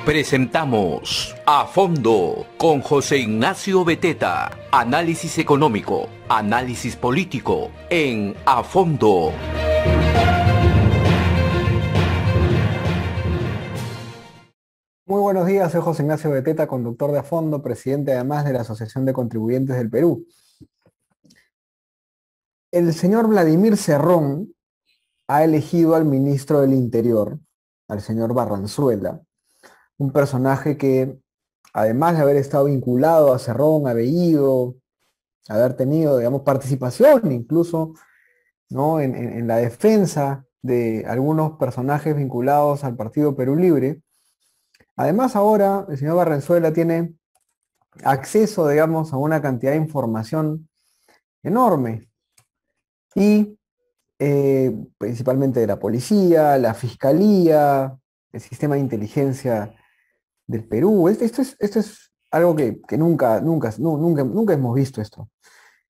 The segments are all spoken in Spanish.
Presentamos A Fondo con José Ignacio Beteta. Análisis económico, análisis político en A Fondo. Muy buenos días, soy José Ignacio Beteta, conductor de A Fondo, presidente además de la Asociación de Contribuyentes del Perú. El señor Vladimir Cerrón ha elegido al ministro del Interior, al señor Barranzuela, un personaje que, además de haber estado vinculado a Cerrón, a Bellido, haber tenido, digamos, participación incluso, ¿no?, en la defensa de algunos personajes vinculados al Partido Perú Libre. Además, ahora el señor Barranzuela tiene acceso, digamos, a una cantidad de información enorme y principalmente de la policía, la fiscalía, el sistema de inteligencia del Perú. Esto es algo que nunca hemos visto esto.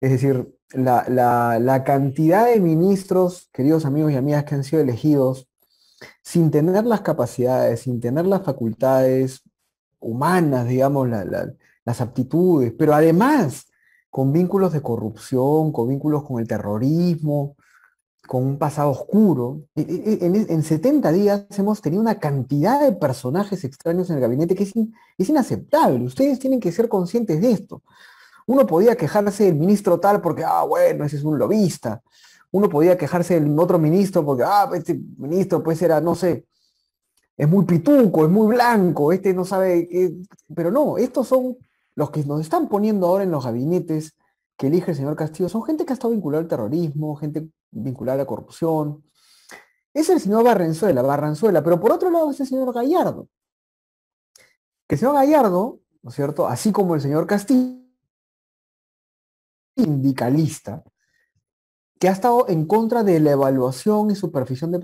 Es decir, la cantidad de ministros, queridos amigos y amigas, que han sido elegidos sin tener las capacidades, sin tener las facultades humanas, digamos, las aptitudes, pero además con vínculos de corrupción, con vínculos con el terrorismo, con un pasado oscuro. En 70 días hemos tenido una cantidad de personajes extraños en el gabinete que es inaceptable. Ustedes tienen que ser conscientes de esto. Uno podía quejarse del ministro tal porque, bueno, ese es un lobista. Uno podía quejarse del otro ministro porque, este ministro pues era, no sé, es muy pituco, es muy blanco, este no sabe qué. Pero no, estos son los que nos están poniendo ahora en los gabinetes que elige el señor Castillo. Son gente que ha estado vinculada al terrorismo, gente vinculada a la corrupción. Es el señor Barranzuela, pero por otro lado es el señor Gallardo. Que el señor Gallardo, ¿no es cierto?, así como el señor Castillo, sindicalista, que ha estado en contra de la evaluación y supervisión,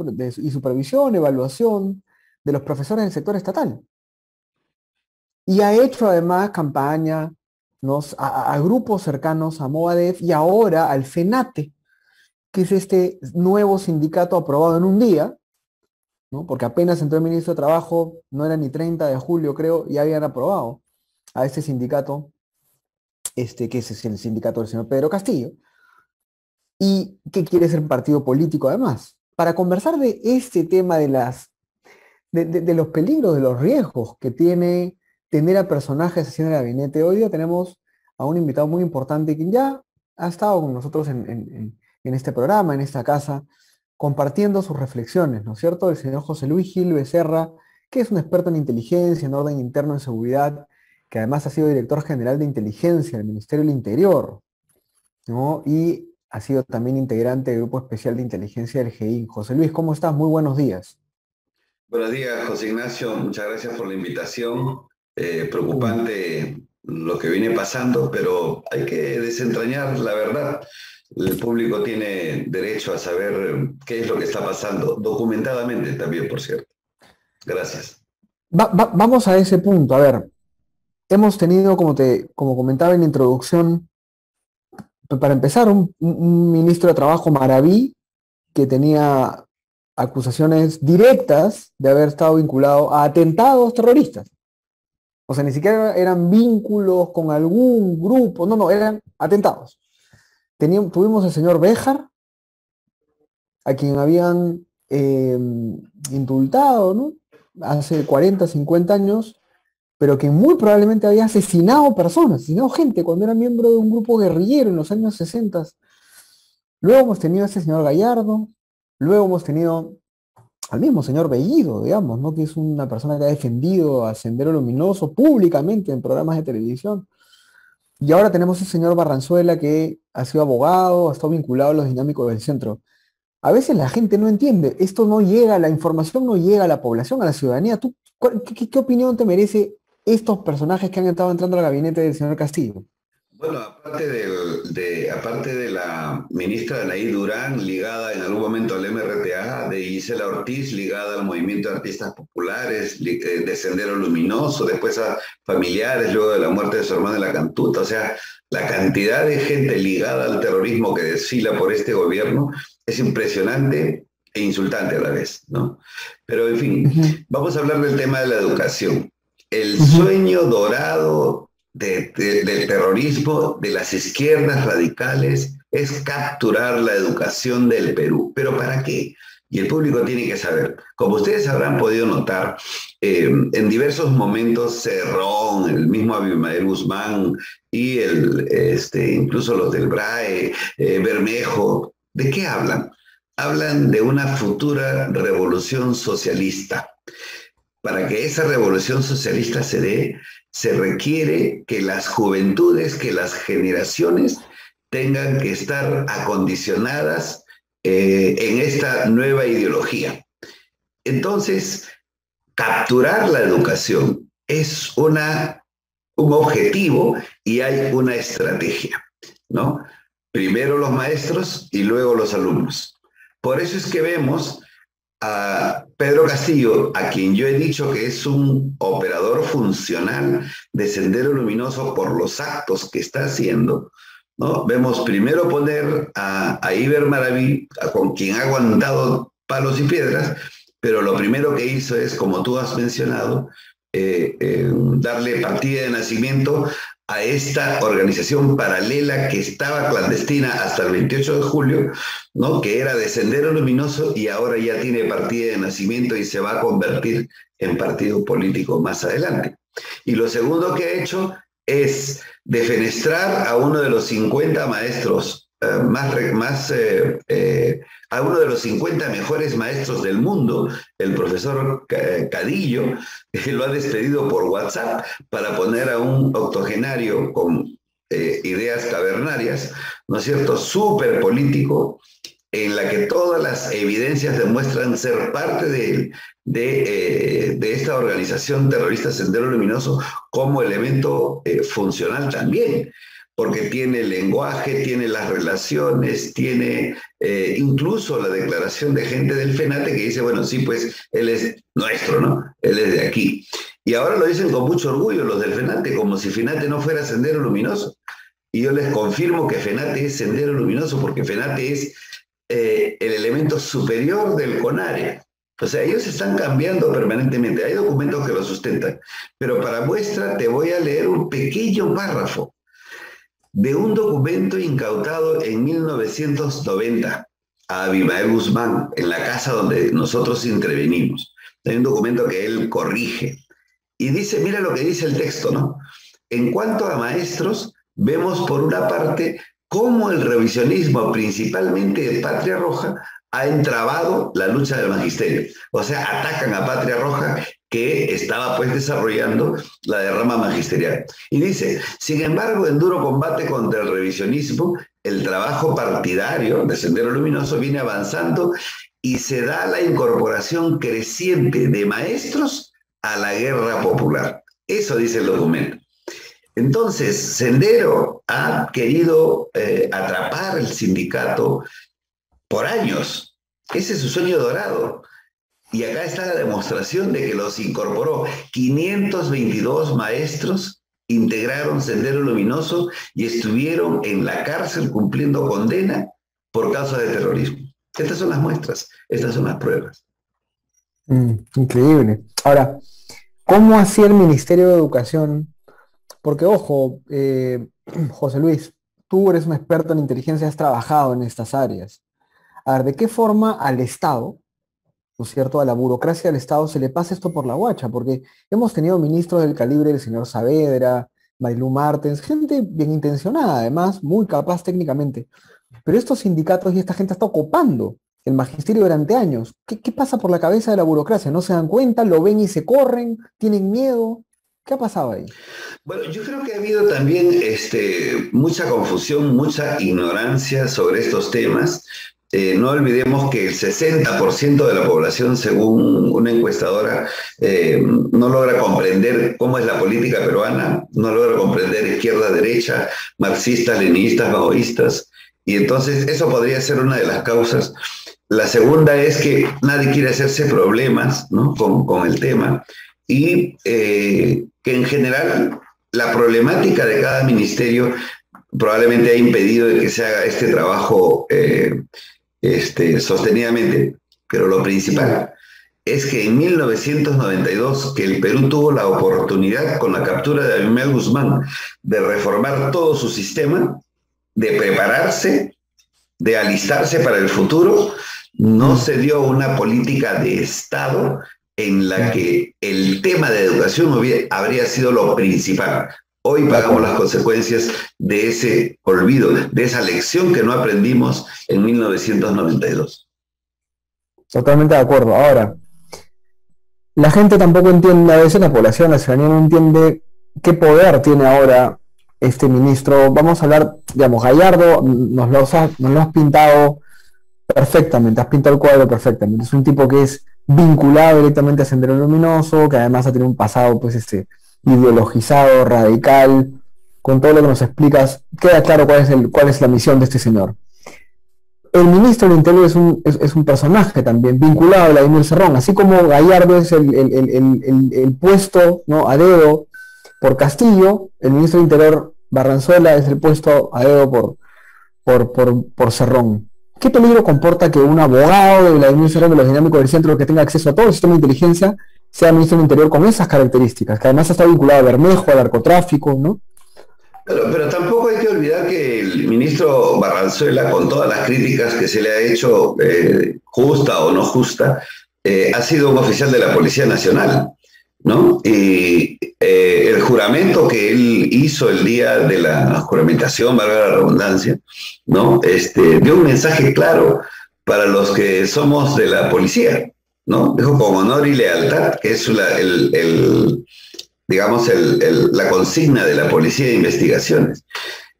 evaluación de los profesores del sector estatal. Y ha hecho además campaña, ¿no?, a grupos cercanos a Movadef y ahora al FENATE, que es este nuevo sindicato aprobado en un día, ¿no?, porque apenas entró el ministro de Trabajo, no era ni 30 de julio creo, y habían aprobado a este sindicato, que es el sindicato del señor Pedro Castillo, y que quiere ser partido político además. Para conversar de este tema de los peligros, de los riesgos que tiene tener a personajes así en el gabinete, hoy día tenemos a un invitado muy importante que ya ha estado con nosotros en este programa, en esta casa, compartiendo sus reflexiones, ¿no es cierto? El señor José Luis Gil Becerra, que es un experto en inteligencia, en orden interno, en seguridad, que además ha sido director general de inteligencia del Ministerio del Interior, ¿no? Y ha sido también integrante del Grupo Especial de Inteligencia del GI. José Luis, ¿cómo estás? Muy buenos días. Buenos días, José Ignacio. Muchas gracias por la invitación. Preocupante lo que viene pasando, pero hay que desentrañar la verdad. El público tiene derecho a saber qué es lo que está pasando, documentadamente también, por cierto. Gracias. Vamos a ese punto. A ver, hemos tenido, como comentaba en la introducción, para empezar, un ministro de Trabajo, Maraví, que tenía acusaciones directas de haber estado vinculado a atentados terroristas. O sea, ni siquiera eran vínculos con algún grupo, no, eran atentados. Tuvimos al señor Béjar, a quien habían indultado, ¿no?, hace 40, 50 años, pero que muy probablemente había asesinado personas, asesinado gente cuando era miembro de un grupo guerrillero en los años 60. Luego hemos tenido a este señor Gallardo, luego hemos tenido al mismo señor Bellido, digamos, ¿no?, que es una persona que ha defendido a Sendero Luminoso públicamente en programas de televisión. Y ahora tenemos al señor Barranzuela, que ha sido abogado, ha estado vinculado a los dinámicos del centro. A veces la gente no entiende, esto no llega, la información no llega a la población, a la ciudadanía. ¿Tú qué opinión te merece estos personajes que han estado entrando al gabinete del señor Castillo? Bueno, aparte de la ministra Anaí Durán, ligada en algún momento al MRTA, de Gisela Ortiz, ligada al movimiento de artistas populares, de Sendero Luminoso, después a familiares luego de la muerte de su hermana en la Cantuta. O sea, la cantidad de gente ligada al terrorismo que desfila por este gobierno es impresionante e insultante a la vez, ¿no? Pero en fin, vamos a hablar del tema de la educación. el sueño dorado del terrorismo, de las izquierdas radicales, es capturar la educación del Perú. ¿Pero para qué? Y el público tiene que saber. Como ustedes habrán podido notar, en diversos momentos Cerrón, el mismo Abimael Guzmán y incluso los del BRAE, Bermejo, ¿de qué hablan? Hablan de una futura revolución socialista. Para que esa revolución socialista se dé, se requiere que las juventudes, que las generaciones tengan que estar acondicionadas en esta nueva ideología. Entonces, capturar la educación es un objetivo y hay una estrategia, ¿no? Primero los maestros y luego los alumnos. Por eso es que vemos a Pedro Castillo, a quien yo he dicho que es un operador funcional de Sendero Luminoso por los actos que está haciendo, ¿no? Vemos primero poner a Iber Maraví, con quien ha aguantado palos y piedras, pero lo primero que hizo es, como tú has mencionado, darle partida de nacimiento a esta organización paralela que estaba clandestina hasta el 28 de julio, ¿no? Que era de Sendero Luminoso y ahora ya tiene partida de nacimiento y se va a convertir en partido político más adelante. Y lo segundo que ha hecho es defenestrar a uno de los 50 maestros a uno de los 50 mejores maestros del mundo, el profesor Cadillo, que lo ha despedido por WhatsApp para poner a un octogenario con ideas cavernarias, ¿no es cierto?, súper político, en la que todas las evidencias demuestran ser parte de esta organización terrorista Sendero Luminoso como elemento funcional también, porque tiene el lenguaje, tiene las relaciones, tiene incluso la declaración de gente del FENATE que dice, bueno, sí, pues él es nuestro, ¿no? Él es de aquí. Y ahora lo dicen con mucho orgullo los del FENATE, como si FENATE no fuera Sendero Luminoso. Y yo les confirmo que FENATE es Sendero Luminoso, porque FENATE es el elemento superior del CONARE. O sea, ellos están cambiando permanentemente. Hay documentos que lo sustentan. Pero para muestra te voy a leer un pequeño párrafo de un documento incautado en 1990 a Abimael Guzmán, en la casa donde nosotros intervenimos. Hay un documento que él corrige. Y dice, mira lo que dice el texto, ¿no? En cuanto a maestros, vemos por una parte cómo el revisionismo, principalmente de Patria Roja, ha entrabado la lucha del magisterio. O sea, atacan a Patria Roja, que estaba pues desarrollando la derrama magisterial. Y dice, sin embargo, en duro combate contra el revisionismo, el trabajo partidario de Sendero Luminoso viene avanzando y se da la incorporación creciente de maestros a la guerra popular. Eso dice el documento. Entonces, Sendero ha querido atrapar el sindicato por años. Ese es su sueño dorado. Y acá está la demostración de que los incorporó. 522 maestros integraron Sendero Luminoso y estuvieron en la cárcel cumpliendo condena por causa de terrorismo. Estas son las muestras, estas son las pruebas. Increíble. Ahora, ¿cómo hacía el Ministerio de Educación? Porque, ojo, José Luis, tú eres un experto en inteligencia, has trabajado en estas áreas. A ver, ¿de qué forma al Estado, ¿no es cierto?, a la burocracia del Estado se le pasa esto por la guacha? Porque hemos tenido ministros del calibre del señor Saavedra, Marilú Martens, gente bien intencionada, además, muy capaz técnicamente. Pero estos sindicatos y esta gente está ocupando el magisterio durante años. ¿Qué pasa por la cabeza de la burocracia? ¿No se dan cuenta? ¿Lo ven y se corren? ¿Tienen miedo? ¿Qué ha pasado ahí? Bueno, yo creo que ha habido también mucha confusión, mucha ignorancia sobre estos temas. No olvidemos que el 60% de la población, según una encuestadora, no logra comprender cómo es la política peruana, no logra comprender izquierda, derecha, marxistas, leninistas, maoístas, y entonces eso podría ser una de las causas. La segunda es que nadie quiere hacerse problemas, ¿no?, con el tema, y que en general la problemática de cada ministerio probablemente ha impedido de que se haga este trabajo sostenidamente. Pero lo principal es que en 1992, que el Perú tuvo la oportunidad, con la captura de Abimel Guzmán, de reformar todo su sistema, de prepararse, de alistarse para el futuro, no se dio una política de Estado en la que el tema de educación habría sido lo principal. Hoy pagamos las consecuencias de ese olvido, de esa lección que no aprendimos en 1992. Totalmente de acuerdo. Ahora, la gente tampoco entiende, a veces la población, la ciudadanía no entiende qué poder tiene ahora este ministro. Vamos a hablar, digamos, Gallardo nos lo has pintado perfectamente, has pintado el cuadro perfectamente. Es un tipo que es vinculado directamente a Sendero Luminoso, que además ha tenido un pasado pues ideologizado, radical. Con todo lo que nos explicas, queda claro cuál es la misión de este señor. El ministro del Interior es un personaje también vinculado a Vladimir Cerrón, así como Gallardo es el puesto, ¿no?, a dedo por Castillo. El ministro del Interior, Barranzuela, es el puesto a dedo por Cerrón. ¿Qué peligro comporta que un abogado de Vladimir Cerrón, de los dinámicos del centro, que tenga acceso a todo el sistema de inteligencia, sea ministro del Interior con esas características, que además está vinculado a Bermejo, al narcotráfico, ¿no? Pero tampoco hay que olvidar que el ministro Barranzuela, con todas las críticas que se le ha hecho, justa o no justa, ha sido un oficial de la Policía Nacional, ¿no? Y el juramento que él hizo el día de la juramentación, valga la redundancia, ¿no? Dio un mensaje claro para los que somos de la policía, ¿no? Dijo con honor y lealtad, que es digamos, la consigna de la Policía de Investigaciones.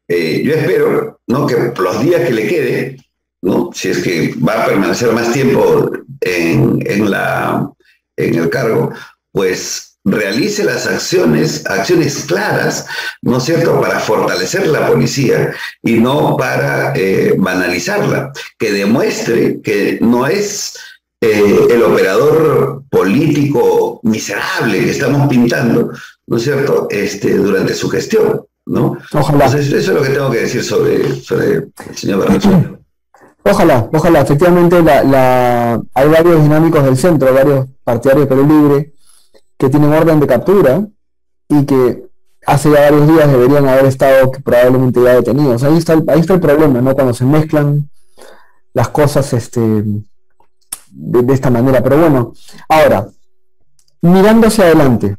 Yo espero, ¿no?, que los días que le quede, ¿no?, si es que va a permanecer más tiempo en el cargo, pues realice las acciones claras, ¿no es cierto?, para fortalecer la policía y no para banalizarla, que demuestre que no es el operador político miserable que estamos pintando, ¿no es cierto?, durante su gestión, ¿no? Ojalá. Entonces, eso es lo que tengo que decir sobre el señor Barranzuela. Ojalá. Efectivamente, hay varios dinámicos del centro, varios partidarios de Perú Libre, que tienen orden de captura y que hace ya varios días deberían haber estado probablemente ya detenidos. Ahí está el problema, ¿no?, cuando se mezclan las cosas de esta manera. Pero bueno, ahora, mirando hacia adelante,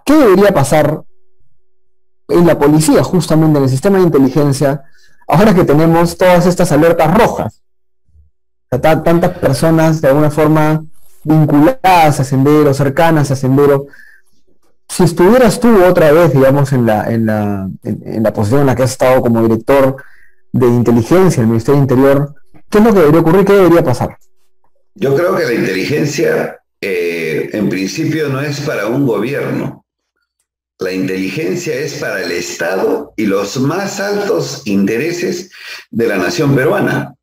¿qué debería pasar en la policía, justamente en el sistema de inteligencia, ahora que tenemos todas estas alertas rojas? O sea, tantas personas de alguna forma vinculadas a Sendero, cercanas a Sendero. Si estuvieras tú otra vez, digamos, en la posición en la que has estado como director de inteligencia del Ministerio del Interior, ¿qué es lo que debería ocurrir? ¿Qué debería pasar? Yo creo que la inteligencia, en principio, no es para un gobierno. La inteligencia es para el Estado y los más altos intereses de la nación peruana.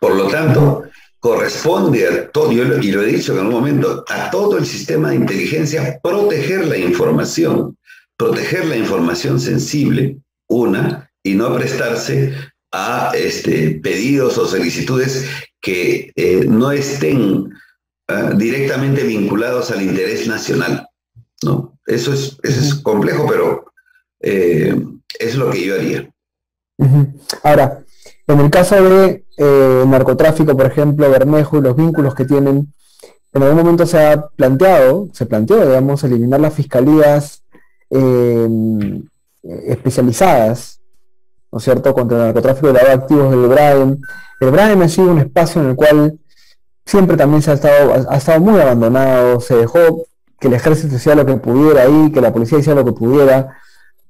Por lo tanto, corresponde a todo, y lo he dicho en algún momento, a todo el sistema de inteligencia proteger la información sensible, y no prestarse a pedidos o solicitudes que no estén directamente vinculados al interés nacional, ¿no? Eso es complejo, pero es lo que yo haría. Ahora, en el caso de narcotráfico, por ejemplo, Bermejo y los vínculos que tienen, en algún momento se planteó, digamos, eliminar las fiscalías especializadas, ¿no es cierto?, contra el narcotráfico y lavado de activos del BRAEM. El BRAEM ha sido un espacio en el cual siempre también ha estado muy abandonado. Se dejó que el ejército hiciera lo que pudiera ahí, que la policía hiciera lo que pudiera,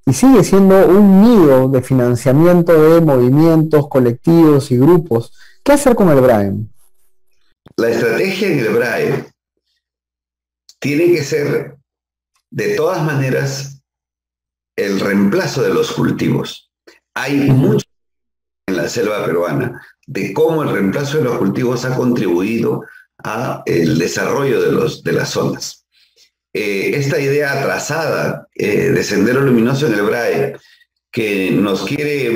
y sigue siendo un nido de financiamiento de movimientos colectivos y grupos. ¿Qué hacer con el BRAEM? La estrategia en el BRAEM tiene que ser, de todas maneras, el reemplazo de los cultivos. Hay mucho en la selva peruana de cómo el reemplazo de los cultivos ha contribuido al desarrollo de las zonas. Esta idea atrasada de Sendero Luminoso en el BRAE, que nos quiere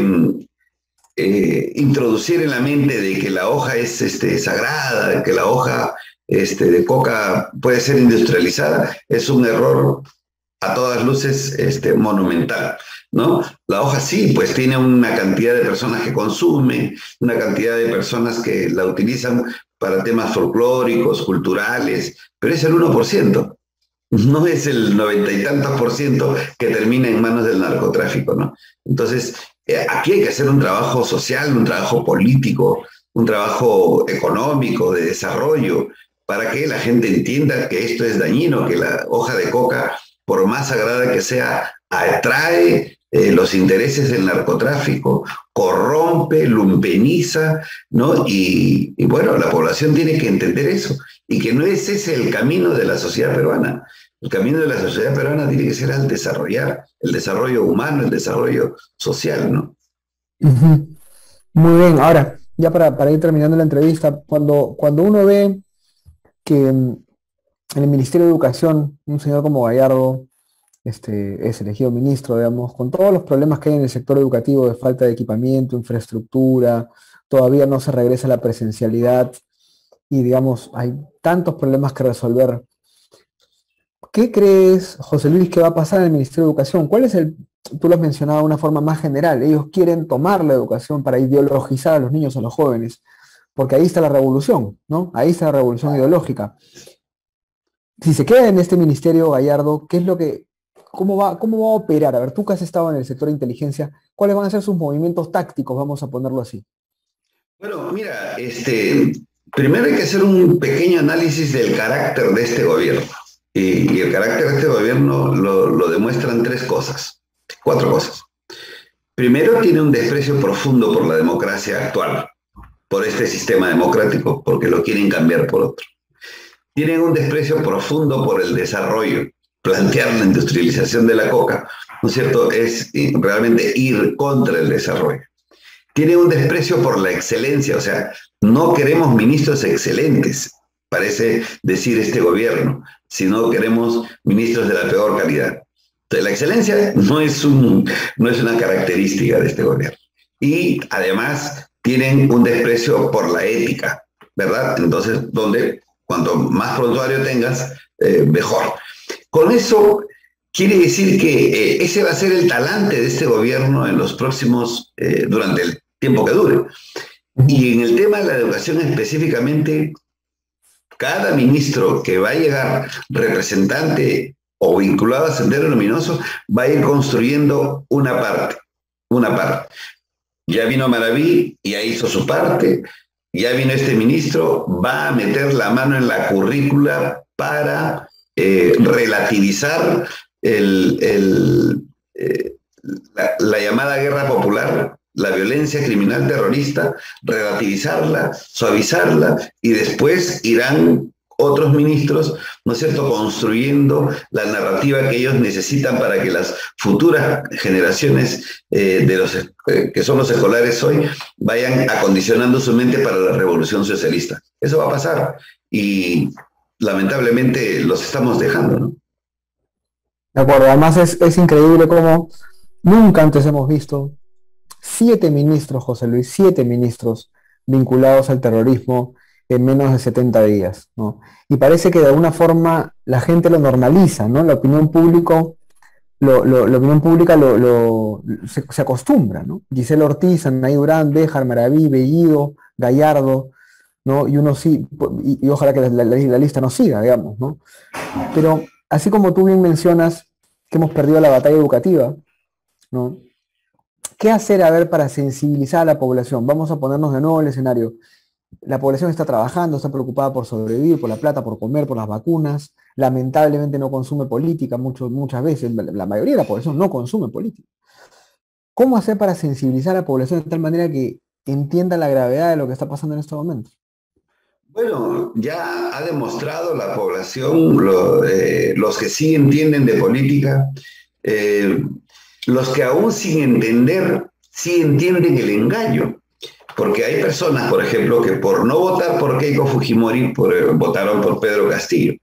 introducir en la mente de que la hoja es sagrada, que la hoja de coca puede ser industrializada, es un error a todas luces monumental, ¿no? La hoja sí, pues tiene una cantidad de personas que consumen, una cantidad de personas que la utilizan para temas folclóricos, culturales, pero es el 1%, no es el 90 y tantos por ciento que termina en manos del narcotráfico, ¿no? Entonces, aquí hay que hacer un trabajo social, un trabajo político, un trabajo económico, de desarrollo, para que la gente entienda que esto es dañino, que la hoja de coca, por más sagrada que sea, atrae los intereses del narcotráfico, corrompe, lumpeniza, ¿no? Y bueno, la población tiene que entender eso, y que no es ese el camino de la sociedad peruana. El camino de la sociedad peruana tiene que ser al desarrollar, el desarrollo humano, el desarrollo social, ¿no? Ujú. Muy bien, ahora, ya para ir terminando la entrevista, cuando uno ve que en el Ministerio de Educación, un señor como Gallardo es elegido ministro, digamos, con todos los problemas que hay en el sector educativo de falta de equipamiento, infraestructura, todavía no se regresa a la presencialidad y, digamos, hay tantos problemas que resolver. ¿Qué crees, José Luis, que va a pasar en el Ministerio de Educación? Tú lo has mencionado de una forma más general, ellos quieren tomar la educación para ideologizar a los niños, a los jóvenes, porque ahí está la revolución, ¿no? Ahí está la revolución ideológica. Si se queda en este ministerio, Gallardo, cómo va a operar? A ver, tú que has estado en el sector de inteligencia, ¿cuáles van a ser sus movimientos tácticos? Vamos a ponerlo así. Bueno, mira, primero hay que hacer un pequeño análisis del carácter de este gobierno. Y el carácter de este gobierno lo demuestran cuatro cosas. Primero, tiene un desprecio profundo por la democracia actual, por este sistema democrático, porque lo quieren cambiar por otro. Tienen un desprecio profundo por el desarrollo. Plantear la industrialización de la coca, ¿no es cierto?, es realmente ir contra el desarrollo. Tienen un desprecio por la excelencia, o sea, no queremos ministros excelentes, parece decir este gobierno, sino queremos ministros de la peor calidad. Entonces, la excelencia no es una característica de este gobierno. Y además tienen un desprecio por la ética, ¿verdad? Entonces, cuanto más prontuario tengas, mejor. Con eso quiere decir que ese va a ser el talante de este gobierno en los próximos, durante el tiempo que dure. Y en el tema de la educación específicamente, cada ministro que va a llegar representante o vinculado a Sendero Luminoso va a ir construyendo una parte. Ya vino Maraví, ya hizo su parte, ya vino este ministro, va a meter la mano en la currícula para relativizar la llamada guerra popular, la violencia criminal terrorista, relativizarla, suavizarla, y después irán otros ministros, ¿no es cierto?, construyendo la narrativa que ellos necesitan para que las futuras generaciones que son los escolares hoy vayan acondicionando su mente para la revolución socialista. Eso va a pasar y lamentablemente los estamos dejando, ¿no? De acuerdo, además es increíble cómo nunca antes hemos visto 7 ministros, José Luis, 7 ministros vinculados al terrorismo en menos de 70 días, ¿no? Y parece que de alguna forma la gente lo normaliza, ¿no? La opinión pública se acostumbra, ¿no? Gisela Ortiz, Anaí Durán, Béjar, Maraví, Bellido, Gallardo, ¿no? Y uno sí, y ojalá que la lista no siga, digamos, ¿no? Pero así como tú bien mencionas que hemos perdido la batalla educativa, ¿no? ¿Qué hacer, a ver, para sensibilizar a la población? Vamos a ponernos de nuevo en el escenario. La población está trabajando, está preocupada por sobrevivir, por la plata, por comer, por las vacunas. Lamentablemente no consume política, muchas veces, la mayoría de la población no consume política. ¿Cómo hacer para sensibilizar a la población de tal manera que entienda la gravedad de lo que está pasando en este momento? Bueno, ya ha demostrado la población, los que sí entienden de política, los que aún sin entender, sí entienden el engaño. Porque hay personas, por ejemplo, que por no votar por Keiko Fujimori, votaron por Pedro Castillo.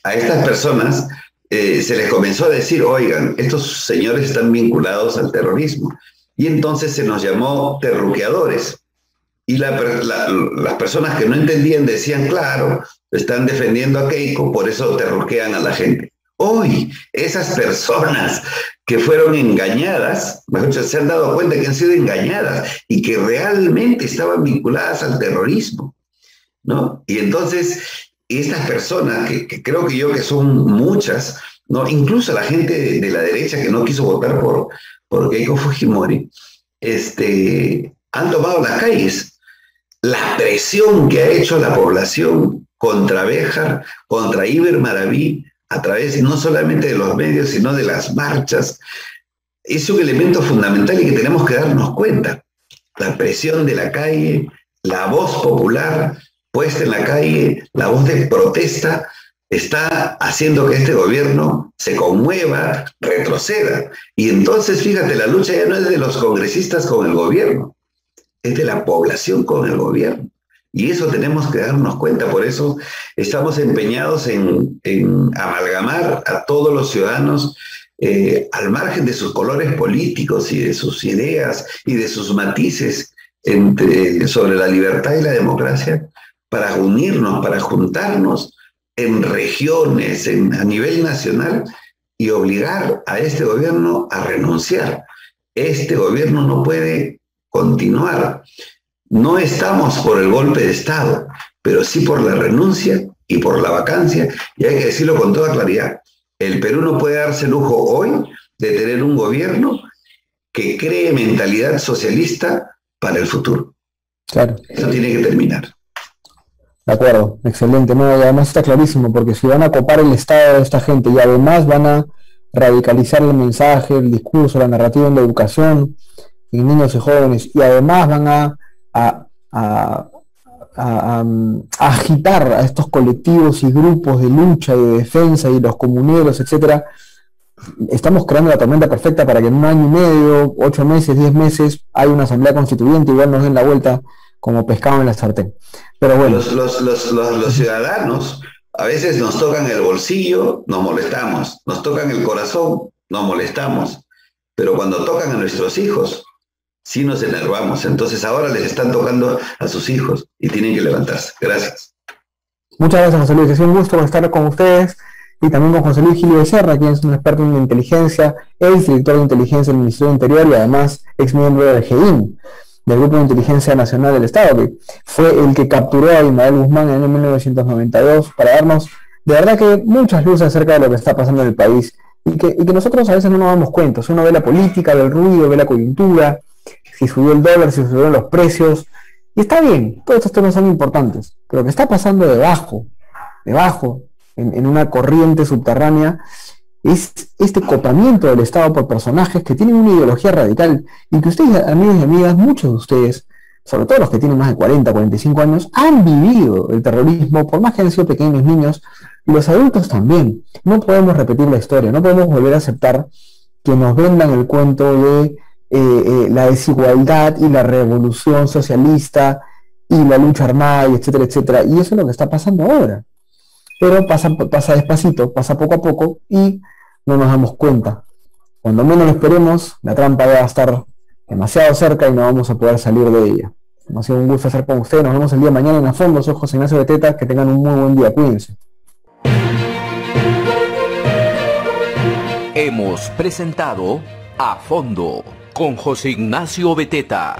A estas personas se les comenzó a decir, oigan, estos señores están vinculados al terrorismo. Y entonces se nos llamó terruqueadores. Y las personas que no entendían decían, claro, están defendiendo a Keiko, por eso terroquean a la gente. Hoy, esas personas que fueron engañadas, se han dado cuenta que han sido engañadas y que realmente estaban vinculadas al terrorismo, ¿no? Y entonces, estas personas, que creo que yo que son muchas, ¿no? Incluso la gente de la derecha que no quiso votar por Keiko Fujimori, han tomado las calles. La presión que ha hecho la población contra Béjar, contra Iber Maraví, a través no solamente de los medios, sino de las marchas, es un elemento fundamental y que tenemos que darnos cuenta. La presión de la calle, la voz popular puesta en la calle, la voz de protesta, está haciendo que este gobierno se conmueva, retroceda. Y entonces, fíjate, la lucha ya no es de los congresistas con el gobierno, es de la población con el gobierno. Y eso tenemos que darnos cuenta. Por eso estamos empeñados en amalgamar a todos los ciudadanos al margen de sus colores políticos y de sus ideas y de sus matices sobre la libertad y la democracia, para unirnos, para juntarnos en regiones, a nivel nacional, y obligar a este gobierno a renunciar. Este gobierno no puede continuar. No estamos por el golpe de Estado, pero sí por la renuncia y por la vacancia, y hay que decirlo con toda claridad. El Perú no puede darse el lujo hoy de tener un gobierno que cree mentalidad socialista para el futuro. Claro. Eso tiene que terminar. De acuerdo, excelente. No, y además está clarísimo, porque si van a copar el Estado de esta gente y además van a radicalizar el mensaje, el discurso, la narrativa en la educación, en niños y jóvenes, y además van a agitar a estos colectivos y grupos de lucha y de defensa y los comuneros, etcétera, estamos creando la tormenta perfecta para que en un año y medio, 8 meses, 10 meses, haya una asamblea constituyente, igual nos den la vuelta como pescado en la sartén. Pero bueno. Los ciudadanos a veces nos tocan el bolsillo, nos molestamos, nos tocan el corazón, nos molestamos, pero cuando tocan a nuestros hijos, sí nos enervamos. Entonces ahora les están tocando a sus hijos y tienen que levantarse. Gracias. Muchas gracias, José Luis. Es un gusto estar con ustedes y también con José Luis Gilio Becerra, quien es un experto en inteligencia, ex director de inteligencia del Ministerio del Interior y además ex miembro del GEIN, del Grupo de Inteligencia Nacional del Estado, que fue el que capturó a Ismael Guzmán en el año 1992 para darnos de verdad que muchas luces acerca de lo que está pasando en el país y que nosotros a veces no nos damos cuenta. Uno ve la política, ve el ruido, ve la coyuntura, si subió el dólar, si subieron los precios, y está bien, todos estos temas son importantes, pero lo que está pasando debajo, en una corriente subterránea, es este copamiento del Estado por personajes que tienen una ideología radical, y que ustedes, amigos y amigas, muchos de ustedes, sobre todo los que tienen más de 40, 45 años, han vivido el terrorismo, por más que hayan sido pequeños niños, y los adultos también. No podemos repetir la historia, no podemos volver a aceptar que nos vendan el cuento de la desigualdad y la revolución socialista y la lucha armada y etcétera, etcétera. Y eso es lo que está pasando ahora. Pero pasa despacito, pasa poco a poco y no nos damos cuenta. Cuando menos lo esperemos, la trampa va a estar demasiado cerca y no vamos a poder salir de ella. Ha sido un gusto estar con ustedes. Nos vemos el día de mañana en A Fondo. Soy José Ignacio Beteta. Que tengan un muy buen día. Cuídense. Hemos presentado A Fondo con José Ignacio Beteta.